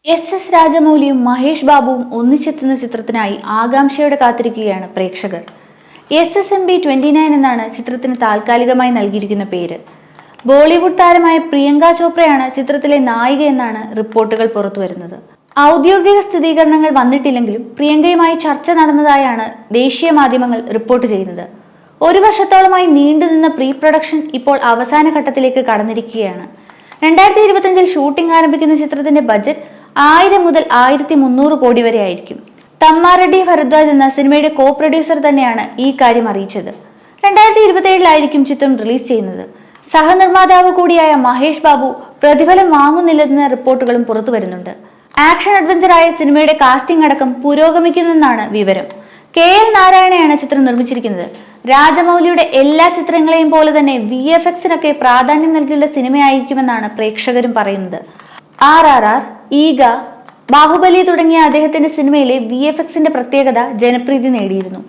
S രാജമൗലിയും Mahesh ബാബുവും ഒന്നിച്ചെത്തുന്ന ചിത്രത്തിനായി ആകാംക്ഷയോടെ കാത്തിരിക്കുകയാണ് പ്രേക്ഷകർ. SSMB 29 എന്നാണ് ചിത്രത്തിന് താൽക്കാലികമായി നൽകിയിരിക്കുന്ന പേര്. ബോളിവുഡ് താരമായ പ്രിയങ്ക ചോപ്രയാണ് ചിത്രത്തിലെ നായിക എന്നാണ് റിപ്പോർട്ടുകൾ പുറത്തുവരുന്നത്. ഔദ്യോഗിക സ്ഥിരീകരണങ്ങൾ വന്നിട്ടില്ലെങ്കിലും പ്രിയങ്കയുമായി ചർച്ച നടന്നതായാണ് ദേശീയ മാധ്യമങ്ങൾ റിപ്പോർട്ട് ചെയ്യുന്നത്. ഒരു വർഷത്തോളമായി നീണ്ടുനിന്ന പ്രീ പ്രൊഡക്ഷൻ ഇപ്പോൾ അവസാന ഘട്ടത്തിലേക്ക് കടന്നിരിക്കുകയാണ്. 2025 ഷൂട്ടിംഗ് ആരംഭിക്കുന്ന ചിത്രത്തിന്റെ ബജറ്റ് 1000 മുതൽ 1300 കോടി വരെ ആയിരിക്കും. തമ്മാറെഡ്ഡി ഭരദ്വാജ് എന്ന സിനിമയുടെ കോ പ്രൊഡ്യൂസർ തന്നെയാണ് ഈ കാര്യം അറിയിച്ചത്. 2027 ചിത്രം റിലീസ് ചെയ്യുന്നത്. സഹനിർമ്മാതാവ് കൂടിയായ മഹേഷ് ബാബു പ്രതിഫലം വാങ്ങുന്നില്ലെന്ന റിപ്പോർട്ടുകളും പുറത്തു വരുന്നുണ്ട്. ആക്ഷൻ അഡ്വഞ്ചറായ സിനിമയുടെ കാസ്റ്റിംഗ് അടക്കം പുരോഗമിക്കുന്നെന്നാണ് വിവരം. KL നാരായണയാണ് ചിത്രം നിർമ്മിച്ചിരിക്കുന്നത്. രാജമൗലിയുടെ എല്ലാ ചിത്രങ്ങളെയും പോലെ തന്നെ VFX-നൊക്കെ പ്രാധാന്യം നൽകിയുള്ള സിനിമയായിരിക്കുമെന്നാണ് പ്രേക്ഷകരും പറയുന്നത്. RRR, ഈഗ, ബാഹുബലി തുടങ്ങിയ അദ്ദേഹത്തിന്റെ സിനിമയിലെ VFX-ന്റെ പ്രത്യേകത ജനപ്രീതി നേടിയിരുന്നു.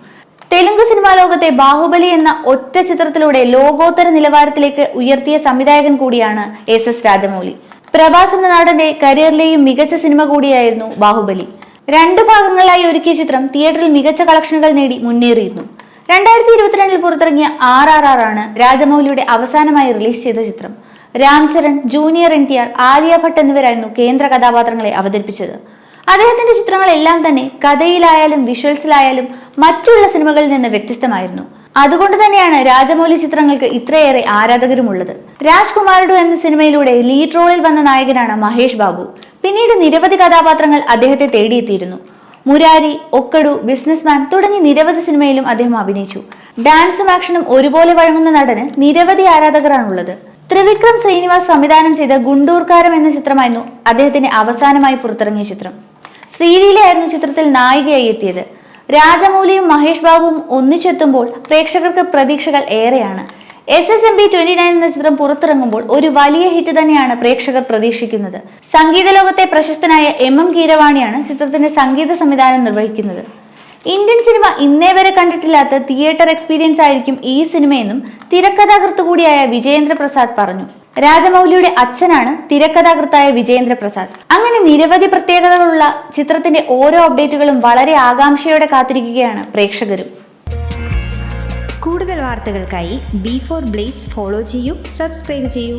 തെലുങ്ക് സിനിമാ ലോകത്തെ ബാഹുബലി എന്ന ഒറ്റ ചിത്രത്തിലൂടെ ലോകോത്തര നിലവാരത്തിലേക്ക് ഉയർത്തിയ സംവിധായകൻ കൂടിയാണ് SS രാജമൗലി. പ്രഭാസ് എന്ന നടന്റെ കരിയറിലെയും മികച്ച സിനിമ കൂടിയായിരുന്നു ബാഹുബലി. 2 ഭാഗങ്ങളിലായി ഒരുക്കിയ ചിത്രം തിയേറ്ററിൽ മികച്ച കളക്ഷനുകൾ നേടി മുന്നേറിയിരുന്നു. 2022 പുറത്തിറങ്ങിയ RRR ആണ് രാജമൗലിയുടെ അവസാനമായി റിലീസ് ചെയ്ത ചിത്രം. രാംചരൺ, ജൂനിയർ NTR, ആലിയ ഭട്ട് എന്നിവരായിരുന്നു കേന്ദ്ര കഥാപാത്രങ്ങളെ അവതരിപ്പിച്ചത്. അദ്ദേഹത്തിന്റെ ചിത്രങ്ങളെല്ലാം തന്നെ കഥയിലായാലും വിഷ്വൽസിലായാലും മറ്റുള്ള സിനിമകളിൽ നിന്ന് വ്യത്യസ്തമായിരുന്നു. അതുകൊണ്ട് തന്നെയാണ് രാജമൗലി ചിത്രങ്ങൾക്ക് ഇത്രയേറെ ആരാധകരുമുള്ളത്. രാജ്കുമാരഡു എന്ന സിനിമയിലൂടെ ലീഡ് റോളിൽ വന്ന നായകനാണ് മഹേഷ് ബാബു. പിന്നീട് നിരവധി കഥാപാത്രങ്ങൾ അദ്ദേഹത്തെ തേടിയെത്തിയിരുന്നു. മുരാരി, ഒക്കടു, ബിസിനസ്മാൻ തുടങ്ങി നിരവധി സിനിമയിലും അദ്ദേഹം അഭിനയിച്ചു. ഡാൻസും ആക്ഷനും ഒരുപോലെ വഴങ്ങുന്ന നടന് നിരവധി ആരാധകരാണുള്ളത്. ത്രിവിക്രം ശ്രീനിവാസ് സംവിധാനം ചെയ്ത ഗുണ്ടൂർക്കാരം എന്ന ചിത്രമായിരുന്നു അദ്ദേഹത്തിന്റെ അവസാനമായി പുറത്തിറങ്ങിയ ചിത്രം. ശ്രീലീലയായിരുന്നു ചിത്രത്തിൽ നായികയായി എത്തിയത്. രാജമൗലിയും മഹേഷ് ബാബുവും ഒന്നിച്ചെത്തുമ്പോൾ പ്രേക്ഷകർക്ക് പ്രതീക്ഷകൾ ഏറെയാണ്. SSMB 29 എന്ന ചിത്രം പുറത്തിറങ്ങുമ്പോൾ ഒരു വലിയ ഹിറ്റ് തന്നെയാണ് പ്രേക്ഷകർ പ്രതീക്ഷിക്കുന്നത്. സംഗീത ലോകത്തെ പ്രശസ്തനായ MM കീരവാണിയാണ് ചിത്രത്തിന്റെ സംഗീത സംവിധാനം നിർവഹിക്കുന്നത്. ഇന്ത്യൻ സിനിമ ഇന്നേ വരെ കണ്ടിട്ടില്ലാത്ത തിയേറ്റർ എക്സ്പീരിയൻസ് ആയിരിക്കും ഈ സിനിമയെന്നും തിരക്കഥാകൃത്ത് കൂടിയായ വിജയേന്ദ്ര പ്രസാദ് പറഞ്ഞു. രാജമൗലിയുടെ അച്ഛനാണ് തിരക്കഥാകൃത്തായ വിജയേന്ദ്ര പ്രസാദ്. അങ്ങനെ നിരവധി പ്രത്യേകതകളുള്ള ചിത്രത്തിന്റെ ഓരോ അപ്ഡേറ്റുകളും വളരെ ആകാംക്ഷയോടെ കാത്തിരിക്കുകയാണ് പ്രേക്ഷകരും. കൂടുതൽ വാർത്തകൾക്കായി B4 Blaze ഫോളോ ചെയ്യൂ, സബ്സ്ക്രൈബ് ചെയ്യൂ.